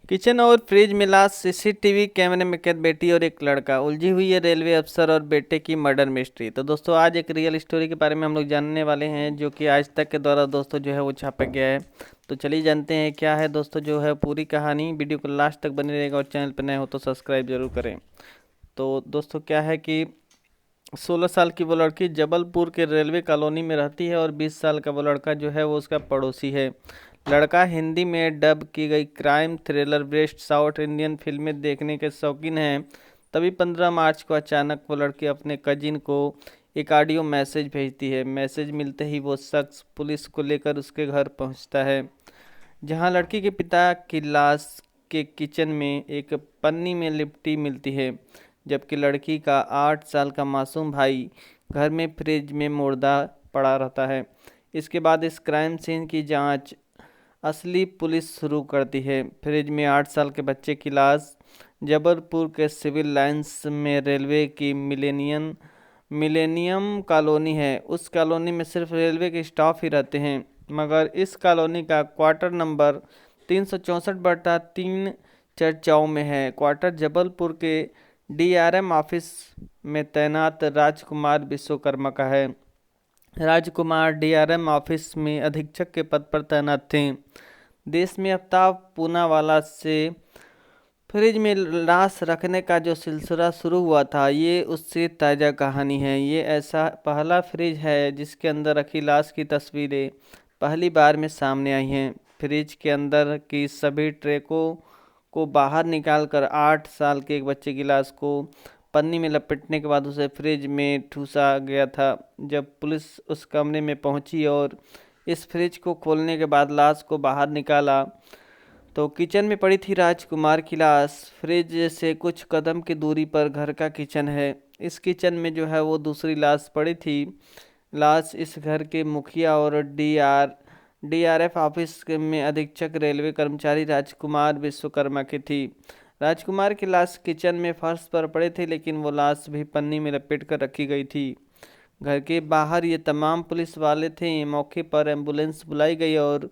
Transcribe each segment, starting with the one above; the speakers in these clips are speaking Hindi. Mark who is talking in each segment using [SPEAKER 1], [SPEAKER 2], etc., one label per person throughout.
[SPEAKER 1] किचन और फ्रिज में लाश, सीसीटीवी कैमरे में कैद बेटी और एक लड़का, उलझी हुई है रेलवे अफसर और बेटे की मर्डर मिस्ट्री। तो दोस्तों आज एक रियल स्टोरी के बारे में हम लोग जानने वाले हैं, जो कि आज तक के द्वारा दोस्तों जो है वो छापा गया है। तो चलिए जानते हैं क्या है दोस्तों जो है पूरी कहानी। वीडियो को लास्ट तक बने रहेगा और चैनल पर नए हो तो सब्सक्राइब जरूर करें। तो दोस्तों क्या है कि 16 साल की वो लड़की जबलपुर के रेलवे कॉलोनी में रहती है और 20 साल का वो लड़का जो है वो उसका पड़ोसी है। लड़का हिंदी में डब की गई crime thriller based south Indian फिल्में देखने के शौकीन हैं। तभी 15 मार्च को अचानक वो लड़की अपने कजिन को एक ऑडियो मैसेज भेजती है। मैसेज मिलते ही वो शख्स पुलिस को लेकर उसके घर पहुंचता है, जहां लड़की के पिता की लाश के किचन में एक पन्नी में लिपटी मिलती है, जबकि लड़की का 8 साल का मासूम भाई घर में फ्रिज में मुर्दा पड़ा रहता है। इसके बाद इस क्राइम सीन की जांच असली पुलिस शुरू करती है। फ्रिज में 8 साल के बच्चे की लाश जबलपुर के सिविल लाइंस में रेलवे की मिलेनियम कॉलोनी है। उस कॉलोनी में सिर्फ रेलवे के स्टाफ ही रहते हैं, मगर इस कॉलोनी का क्वार्टर नंबर 364/3 चर्चाओं में है। क्वार्टर जबलपुर के डीआरएम ऑफिस में तैनात राजकुमार विश्वकर्मा का है। राजकुमार डीआरएम ऑफिस में अधीक्षक के पद पर तैनात थे। देश में आफ्ताब पूनावाला से फ्रिज में लाश रखने का जो सिलसिला शुरू हुआ था, ये उससे ताज़ा कहानी है। ये ऐसा पहला फ्रिज है जिसके अंदर रखी लाश की तस्वीरें पहली बार में सामने आई हैं। फ्रिज के अंदर की सभी ट्रेकों को बाहर निकालकर 8 साल के एक बच्चे की लाश को पन्नी में लपेटने के बाद उसे फ्रिज में ठूसा गया था। जब पुलिस उस कमरे में पहुंची और इस फ्रिज को खोलने के बाद लाश को बाहर निकाला, तो किचन में पड़ी थी राजकुमार की लाश। फ्रिज से कुछ कदम की दूरी पर घर का किचन है। इस किचन में जो है वो दूसरी लाश पड़ी थी। लाश इस घर के मुखिया और डीआरएफ ऑफिस में अधीक्षक रेलवे कर्मचारी राजकुमार विश्वकर्मा की थी। राजकुमार की लाश किचन में फर्श पर पड़े थे, लेकिन वो लाश भी पन्नी में लपेट कर रखी गई थी। घर के बाहर ये तमाम पुलिस वाले थे। मौके पर एम्बुलेंस बुलाई गई और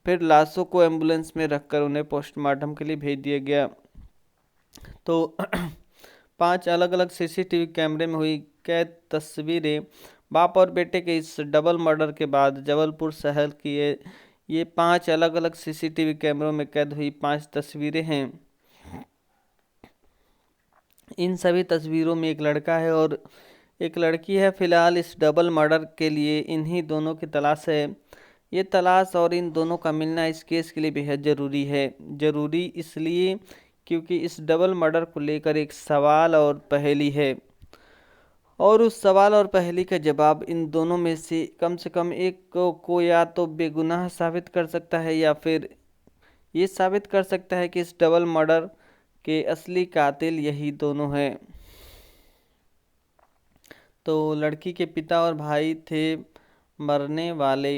[SPEAKER 1] फिर लाशों को एम्बुलेंस में रखकर उन्हें पोस्टमार्टम के लिए भेज दिया गया। तो 5 अलग अलग सीसीटीवी कैमरे में हुई कैद तस्वीरें बाप और बेटे के इस डबल मर्डर के बाद जबलपुर शहर की ये 5 अलग अलग सीसीटीवी कैमरों में कैद हुई 5 तस्वीरें हैं। इन सभी तस्वीरों में एक लड़का है और एक लड़की है। फिलहाल इस डबल मर्डर के लिए इन्हीं दोनों की तलाश है। ये तलाश और इन दोनों का मिलना इस केस के लिए बेहद ज़रूरी है। ज़रूरी इसलिए क्योंकि इस डबल मर्डर को लेकर एक सवाल और पहेली है, और उस सवाल और पहेली का जवाब इन दोनों में से कम एक को या तो बेगुनाह साबित कर सकता है, या फिर ये साबित कर सकता है कि इस डबल मर्डर के असली कातिल यही दोनों हैं। तो लड़की के पिता और भाई थे मरने वाले।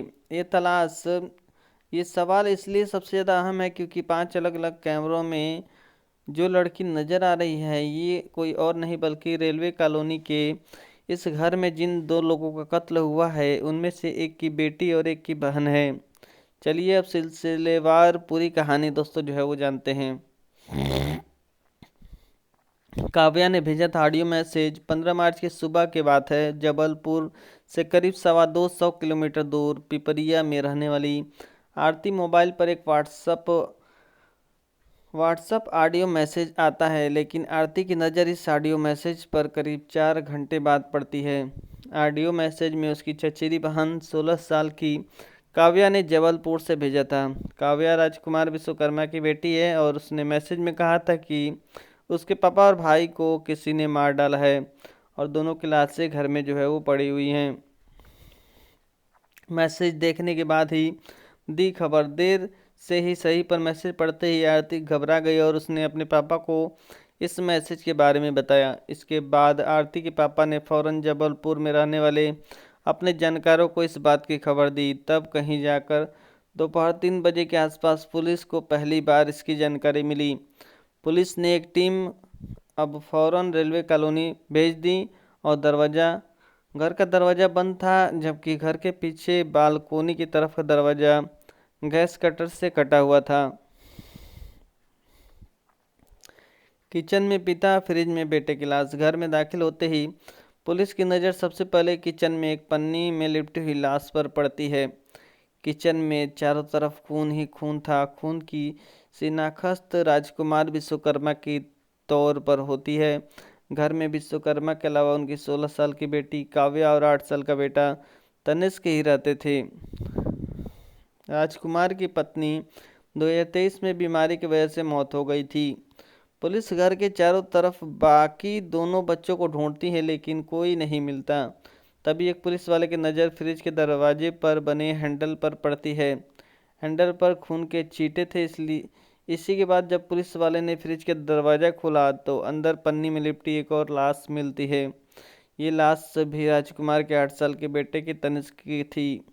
[SPEAKER 1] ये सवाल इसलिए सबसे ज़्यादा अहम है क्योंकि 5 अलग अलग कैमरों में जो लड़की नज़र आ रही है, ये कोई और नहीं बल्कि रेलवे कॉलोनी के इस घर में जिन 2 लोगों का कत्ल हुआ है, उनमें से एक की बेटी और एक की बहन है। चलिए अब सिलसिलेवार पूरी कहानी दोस्तों जो है वो जानते हैं। काव्या ने भेजा था ऑडियो मैसेज। 15 मार्च की सुबह की बात है। जबलपुर से करीब 225 किलोमीटर दूर पिपरिया में रहने वाली आरती मोबाइल पर एक व्हाट्सअप ऑडियो मैसेज आता है, लेकिन आरती की नज़र इस ऑडियो मैसेज पर करीब 4 घंटे बाद पड़ती है। ऑडियो मैसेज में उसकी चचेरी बहन 16 साल की काव्या ने जबलपुर से भेजा था। काव्या राजकुमार विश्वकर्मा की बेटी है और उसने मैसेज में कहा था कि उसके पापा और भाई को किसी ने मार डाला है और दोनों की लाशें घर में जो है वो पड़ी हुई हैं। मैसेज देखने के बाद ही दी खबर। देर से ही सही पर मैसेज पढ़ते ही आरती घबरा गई और उसने अपने पापा को इस मैसेज के बारे में बताया। इसके बाद आरती के पापा ने फौरन जबलपुर में रहने वाले अपने जानकारों को इस बात की खबर दी। तब कहीं जाकर दोपहर 3 बजे के आसपास पुलिस को पहली बार इसकी जानकारी मिली। पुलिस ने एक टीम अब फौरन रेलवे कॉलोनी भेज दी और घर का दरवाज़ा बंद था, जबकि घर के पीछे बालकोनी की तरफ का दरवाज़ा गैस कटर से कटा हुआ था। किचन में पिता, फ्रिज में बेटे की लाश। घर में दाखिल होते ही पुलिस की नज़र सबसे पहले किचन में एक पन्नी में लिपटी हुई लाश पर पड़ती है। किचन में चारों तरफ खून ही खून था। खून की शिनाख्त राजकुमार विश्वकर्मा की तौर पर होती है। घर में विश्वकर्मा के अलावा उनकी 16 साल की बेटी काव्या और 8 साल का बेटा तनिष्क ही रहते थे। राजकुमार की पत्नी 2023 में बीमारी की वजह से मौत हो गई थी। पुलिस घर के चारों तरफ बाकी दोनों बच्चों को ढूंढती है लेकिन कोई नहीं मिलता। तभी एक पुलिस वाले की नज़र फ्रिज के दरवाजे पर बने हैंडल पर पड़ती है। हैंडल पर खून के छींटे थे, इसलिए इसी के बाद जब पुलिस वाले ने फ्रिज के दरवाज़ा खोला तो अंदर पन्नी में लिपटी एक और लाश मिलती है। ये लाश भी राजकुमार के 8 साल के बेटे की तनिष्क की थी।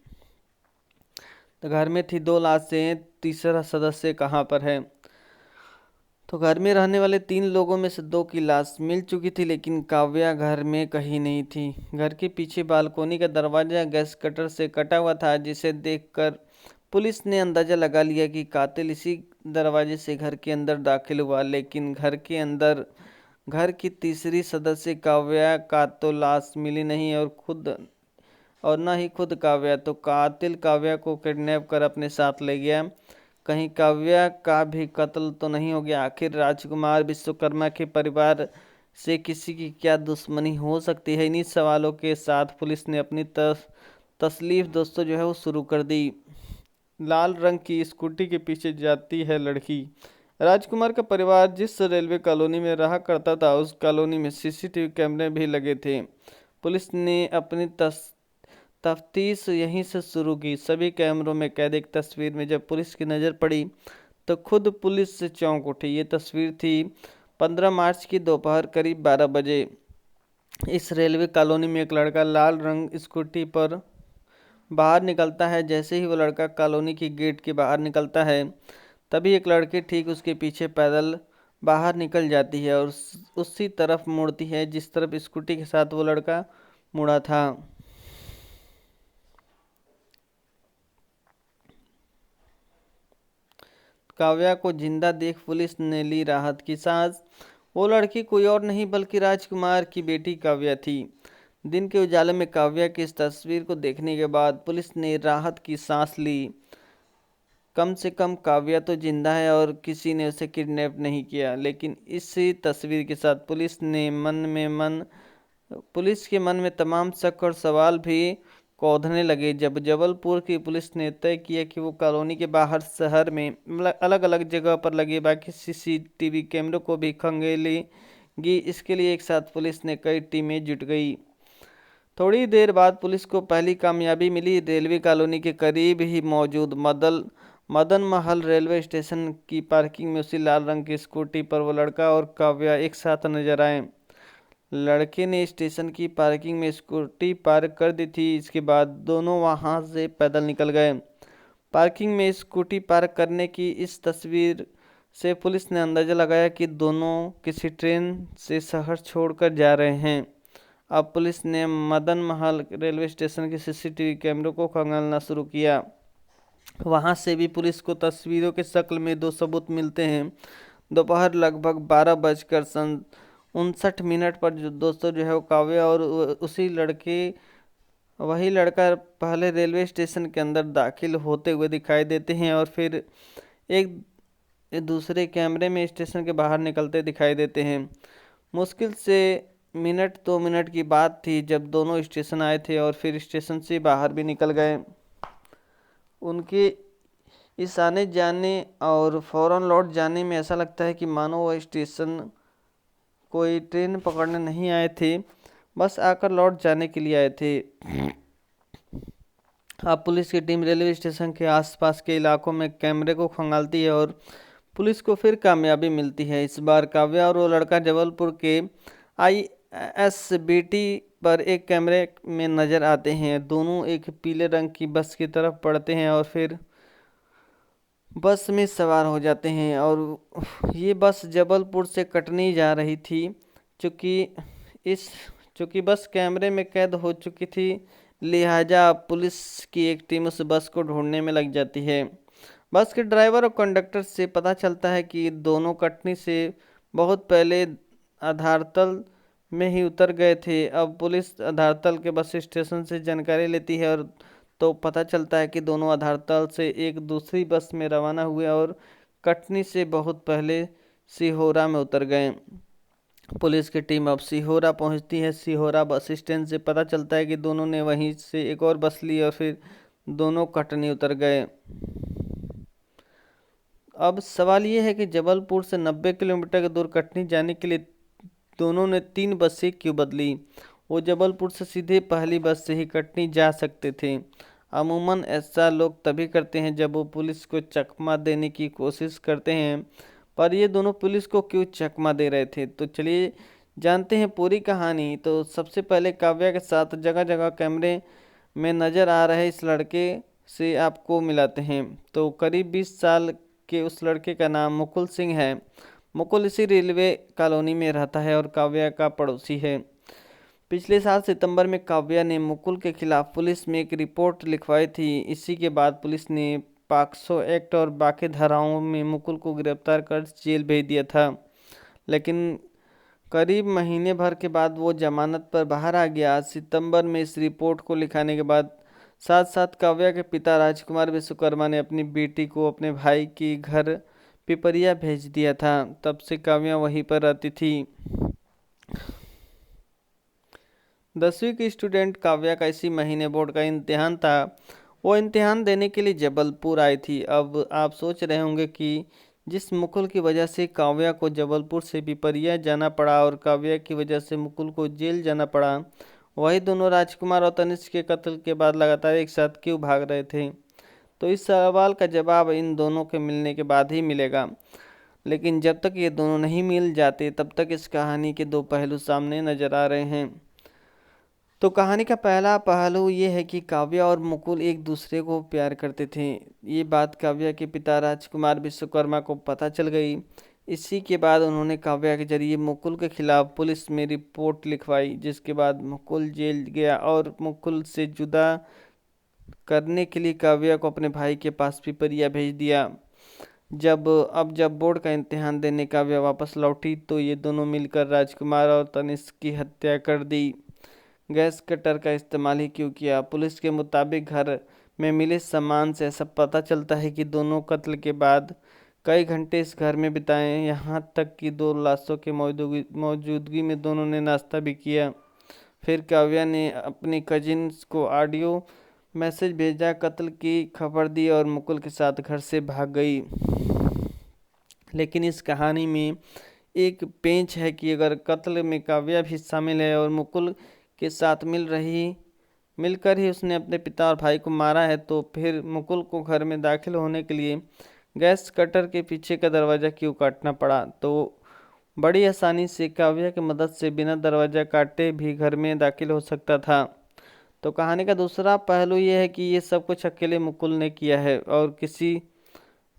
[SPEAKER 1] तो घर में थी 2 लाशें, तीसरा सदस्य कहाँ पर है? तो घर में रहने वाले 3 लोगों में से 2 की लाश मिल चुकी थी लेकिन काव्या घर में कहीं नहीं थी। घर के पीछे बालकोनी का दरवाजा गैस कटर से कटा हुआ था, जिसे देखकर पुलिस ने अंदाजा लगा लिया कि कातिल इसी दरवाजे से घर के अंदर दाखिल हुआ। लेकिन घर के अंदर घर की तीसरी सदस्य काव्या का तो लाश मिली नहीं और न ही खुद काव्या। तो कातिल काव्या को किडनैप कर अपने साथ ले गया। कहीं काव्या का भी कत्ल तो नहीं हो गया? आखिर राजकुमार विश्वकर्मा के परिवार से किसी की क्या दुश्मनी हो सकती है? इन्हीं सवालों के साथ पुलिस ने अपनी तसलीफ दोस्तों जो है वो शुरू कर दी। लाल रंग की स्कूटी के पीछे जाती है लड़की। राजकुमार का परिवार जिस रेलवे कॉलोनी में रहा करता था उस कॉलोनी में सीसीटीवी कैमरे भी लगे थे। पुलिस ने अपनी तफ्तीश यहीं से शुरू की। सभी कैमरों में कैद एक तस्वीर में जब पुलिस की नज़र पड़ी तो खुद पुलिस से चौंक उठी। ये तस्वीर थी 15 मार्च की दोपहर करीब 12 बजे। इस रेलवे कॉलोनी में एक लड़का लाल रंग स्कूटी पर बाहर निकलता है। जैसे ही वो लड़का कॉलोनी की गेट के बाहर निकलता है तभी एक लड़की ठीक उसके पीछे पैदल बाहर निकल जाती है और उसी तरफ मुड़ती है जिस तरफ स्कूटी के साथ वो लड़का मुड़ा था। काव्या को जिंदा देख पुलिस ने ली राहत की सांस। वो लड़की कोई और नहीं बल्कि राजकुमार की बेटी काव्या थी। दिन के उजाले में काव्या की इस तस्वीर को देखने के बाद पुलिस ने राहत की सांस ली। कम से कम काव्या तो जिंदा है और किसी ने उसे किडनैप नहीं किया। लेकिन इसी तस्वीर के साथ पुलिस के मन में तमाम शक और सवाल भी कौंधने लगे। जब जबलपुर की पुलिस ने तय किया कि वो कॉलोनी के बाहर शहर में अलग अलग जगह पर लगे बाकी सीसीटीवी कैमरों को भी खंगेलेगी, इसके लिए एक साथ पुलिस ने कई टीमें जुट गई। थोड़ी देर बाद पुलिस को पहली कामयाबी मिली। रेलवे कॉलोनी के करीब ही मौजूद मदन महल रेलवे स्टेशन की पार्किंग में उसी लाल रंग की स्कूटी पर वो लड़का और काव्या एक साथ नजर आए। लड़के ने स्टेशन की पार्किंग में स्कूटी पार्क कर दी थी। इसके बाद दोनों वहां से पैदल निकल गए। पार्किंग में स्कूटी पार्क करने की इस तस्वीर से पुलिस ने अंदाजा लगाया कि दोनों किसी ट्रेन से शहर छोड़कर जा रहे हैं। अब पुलिस ने मदन महल रेलवे स्टेशन के सीसीटीवी कैमरों को खंगालना शुरू किया। वहां से भी पुलिस को तस्वीरों के शक्ल में 2 सबूत मिलते हैं। दोपहर लगभग 12:59 पर दोस्तों जो है वो काव्या और वही लड़का पहले रेलवे स्टेशन के अंदर दाखिल होते हुए दिखाई देते हैं और फिर एक दूसरे कैमरे में स्टेशन के बाहर निकलते दिखाई देते हैं। मुश्किल से 1-2 मिनट की बात थी जब दोनों स्टेशन आए थे और फिर स्टेशन से बाहर भी निकल गए। उनके इस आने जाने और फौरन लौट जाने में ऐसा लगता है कि मानो वह स्टेशन कोई ट्रेन पकड़ने नहीं आए थे, बस आकर लौट जाने के लिए आए थे। अब पुलिस की टीम रेलवे स्टेशन के आसपास के इलाकों में कैमरे को खंगालती है और पुलिस को फिर कामयाबी मिलती है। इस बार काव्या और वो लड़का जबलपुर के ISBT पर एक कैमरे में नजर आते हैं। दोनों एक पीले रंग की बस की तरफ बढ़ते हैं और फिर बस में सवार हो जाते हैं और ये बस जबलपुर से कटनी जा रही थी। चूँकि बस कैमरे में कैद हो चुकी थी, लिहाजा पुलिस की एक टीम उस बस को ढूंढने में लग जाती है। बस के ड्राइवर और कंडक्टर से पता चलता है कि दोनों कटनी से बहुत पहले आधारतल में ही उतर गए थे। अब पुलिस आधारतल के बस स्टेशन से जानकारी लेती है और तो पता चलता है कि दोनों आधारतल से एक दूसरी बस में रवाना हुए और कटनी से बहुत पहले सिहोरा में उतर गए। पुलिस की टीम अब सिहोरा पहुंचती है। सिहोरा बस स्टैंड से पता चलता है कि दोनों ने वहीं से एक और बस ली और फिर दोनों कटनी उतर गए। अब सवाल ये है कि जबलपुर से 90 किलोमीटर की दूर कटनी जाने के लिए दोनों ने 3 बसें क्यों बदली। वो जबलपुर से सीधे पहली बस से ही कटनी जा सकते थे। अमूमन ऐसा लोग तभी करते हैं जब वो पुलिस को चकमा देने की कोशिश करते हैं, पर ये दोनों पुलिस को क्यों चकमा दे रहे थे, तो चलिए जानते हैं पूरी कहानी। तो सबसे पहले काव्या के साथ जगह जगह कैमरे में नज़र आ रहे इस लड़के से आपको मिलाते हैं। तो करीब 20 साल के उस लड़के का नाम मुकुल सिंह है। मुकुल इसी रेलवे कॉलोनी में रहता है और काव्या का पड़ोसी है। पिछले साल सितंबर में काव्या ने मुकुल के खिलाफ पुलिस में एक रिपोर्ट लिखवाई थी। इसी के बाद पुलिस ने पॉक्सो एक्ट और बाकी धाराओं में मुकुल को गिरफ्तार कर जेल भेज दिया था, लेकिन करीब महीने भर के बाद वो जमानत पर बाहर आ गया। सितंबर में इस रिपोर्ट को लिखाने के बाद साथ साथ काव्या के पिता राजकुमार विश्वकर्मा ने अपनी बेटी को अपने भाई के घर पिपरिया भेज दिया था। तब से काव्या वहीं पर रहती थी। 10वीं की स्टूडेंट काव्या का इसी महीने बोर्ड का इम्तिहान था। वो इम्तिहान देने के लिए जबलपुर आई थी। अब आप सोच रहे होंगे कि जिस मुकुल की वजह से काव्या को जबलपुर से पिपरिया जाना पड़ा और काव्या की वजह से मुकुल को जेल जाना पड़ा, वही दोनों राजकुमार और तनिष्क के कत्ल के बाद लगातार एक साथ क्यों भाग रहे थे। तो इस सवाल का जवाब इन दोनों के मिलने के बाद ही मिलेगा। लेकिन जब तक ये दोनों नहीं मिल जाते तब तक इस कहानी के दो पहलू सामने नजर आ रहे हैं। तो कहानी का पहला पहलू ये है कि काव्या और मुकुल एक दूसरे को प्यार करते थे। ये बात काव्या के पिता राजकुमार विश्वकर्मा को पता चल गई। इसी के बाद उन्होंने काव्या के जरिए मुकुल के खिलाफ पुलिस में रिपोर्ट लिखवाई, जिसके बाद मुकुल जेल गया और मुकुल से जुदा करने के लिए काव्या को अपने भाई के पास पिपरिया भेज दिया। जब बोर्ड का इम्तिहान देने काव्या वापस लौटी तो ये दोनों मिलकर राजकुमार और तनिष्क की हत्या कर दी। गैस कटर का इस्तेमाल ही क्यों किया। पुलिस के मुताबिक घर में मिले सामान से ऐसा पता चलता है कि दोनों कत्ल के बाद कई घंटे इस घर में बिताए, यहाँ तक कि 2 लाशों के मौजूदगी में दोनों ने नाश्ता भी किया। फिर काव्या ने अपनी कजिन्स को ऑडियो मैसेज भेजा, कत्ल की खबर दी और मुकुल के साथ घर से भाग गई। लेकिन इस कहानी में एक पेंच है कि अगर कत्ल में काव्या भी शामिल है और मुकुल के साथ मिलकर ही उसने अपने पिता और भाई को मारा है, तो फिर मुकुल को घर में दाखिल होने के लिए गैस कटर के पीछे का दरवाज़ा क्यों काटना पड़ा। तो बड़ी आसानी से काव्या की मदद से बिना दरवाज़ा काटे भी घर में दाखिल हो सकता था। तो कहानी का दूसरा पहलू ये है कि ये सब कुछ अकेले मुकुल ने किया है और किसी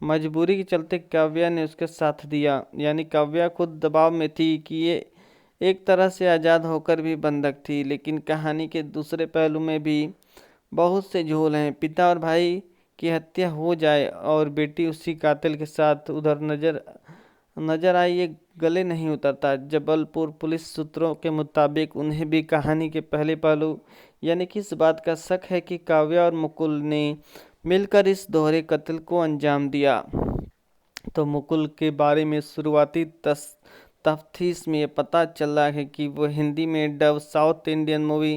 [SPEAKER 1] मजबूरी के चलते काव्या ने उसके साथ दिया। यानी काव्या खुद दबाव में थी कि ये एक तरह से आज़ाद होकर भी बंधक थी। लेकिन कहानी के दूसरे पहलू में भी बहुत से झोल हैं। पिता और भाई की हत्या हो जाए और बेटी उसी कातिल के साथ उधर नजर आई, ये गले नहीं उतरता। जबलपुर पुलिस सूत्रों के मुताबिक उन्हें भी कहानी के पहले पहलू यानी कि इस बात का शक है कि काव्या और मुकुल ने मिलकर इस दोहरे कत्ल को अंजाम दिया। तो मुकुल के बारे में शुरुआती तफ्तीश में ये पता चला है कि वो हिंदी में डब साउथ इंडियन मूवी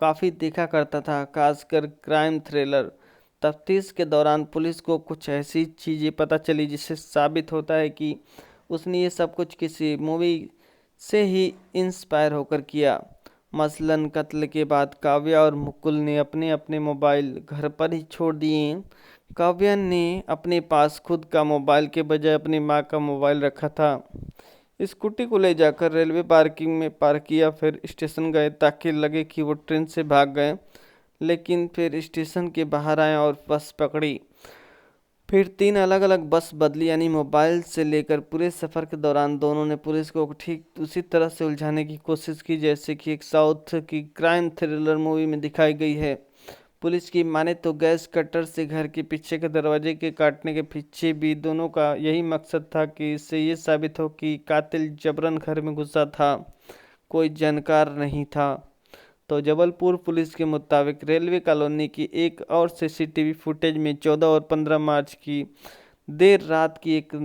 [SPEAKER 1] काफ़ी देखा करता था, खासकर क्राइम थ्रिलर। तफ्तीश के दौरान पुलिस को कुछ ऐसी चीज़ें पता चली जिससे साबित होता है कि उसने ये सब कुछ किसी मूवी से ही इंस्पायर होकर किया। मसलन कत्ल के बाद काव्या और मुकुल ने अपने अपने मोबाइल घर पर ही छोड़ दिए। काव्या ने अपने पास खुद का मोबाइल के बजाय अपनी माँ का मोबाइल रखा था। स्कूटी को ले जाकर रेलवे पार्किंग में पार्क किया, फिर स्टेशन गए ताकि लगे कि वो ट्रेन से भाग गए। लेकिन फिर स्टेशन के बाहर आए और बस पकड़ी। फिर 3 अलग अलग बस बदली, यानी मोबाइल से लेकर पूरे सफ़र के दौरान दोनों ने पुलिस को ठीक उसी तरह से उलझाने की कोशिश की जैसे कि एक साउथ की क्राइम थ्रिलर मूवी में दिखाई गई है। पुलिस की माने तो गैस कटर से घर के पीछे के दरवाजे के काटने के पीछे भी दोनों का यही मकसद था कि इससे ये साबित हो कि कातिल जबरन घर में घुसा था, कोई जानकार नहीं था। तो जबलपुर पुलिस के मुताबिक रेलवे कॉलोनी की एक और सीसीटीवी फुटेज में 14 और 15 मार्च की देर रात की एक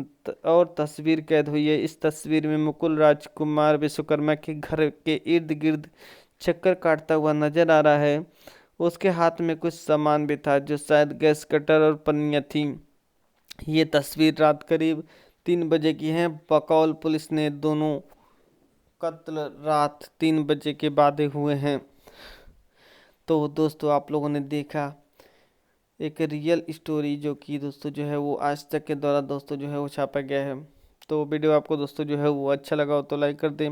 [SPEAKER 1] और तस्वीर कैद हुई है। इस तस्वीर में मुकुल राजकुमार विश्वकर्मा के घर के इर्द गिर्द चक्कर काटता हुआ नजर आ रहा है। उसके हाथ में कुछ सामान भी था जो शायद गैस कटर और पन्नियाँ थीं। ये तस्वीर रात करीब 3 बजे की है। बकौल पुलिस ने दोनों कत्ल रात 3 बजे के बाद हुए हैं। तो दोस्तों आप लोगों ने देखा एक रियल स्टोरी जो कि दोस्तों जो है वो आज तक के द्वारा दोस्तों जो है वो छापा गया है। तो वीडियो आपको दोस्तों जो है वो अच्छा लगा हो तो लाइक कर दें,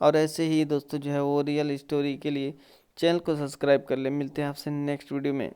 [SPEAKER 1] और ऐसे ही दोस्तों जो है वो रियल स्टोरी के लिए चैनल को सब्सक्राइब कर लें। मिलते हैं आपसे नेक्स्ट वीडियो में।